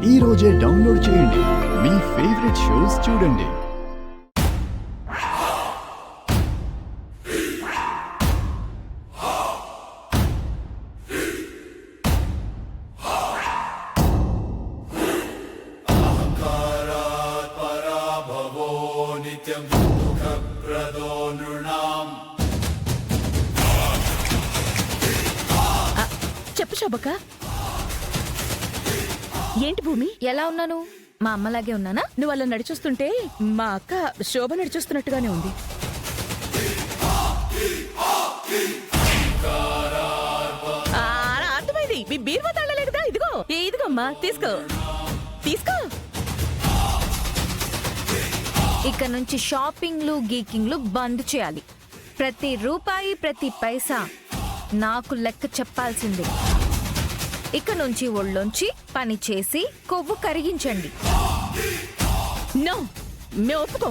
ఈ రోజే డౌన్లోడ్ చేయండి. మీ ఫేవరెట్ షోస్ చూడండి. చెప్పు శోభక. ఏంటి భూమి, ఎలా ఉన్నాను? మా అమ్మలాగే ఉన్నానా? నువ్వు అలా నడిచొస్తుంటే మా అక్క శోభ నడిచొస్తున్నట్టుగానే ఉంది. అర్థమైంది. మీ బీరువా తాళలేదుగా. ఇదిగో అమ్మా, తీసుకో తీసుకో. ఇక నుంచి షాపింగ్లు గీకింగ్లు బంద్ చేయాలి. ప్రతి రూపాయి ప్రతి పైసా నాకు లెక్క చెప్పాల్సిందే. ఇక నుంచి ఒళ్ళొంచి పని చేసి కొవ్వు కరిగించండి. నో, మేము ఒప్పుకో.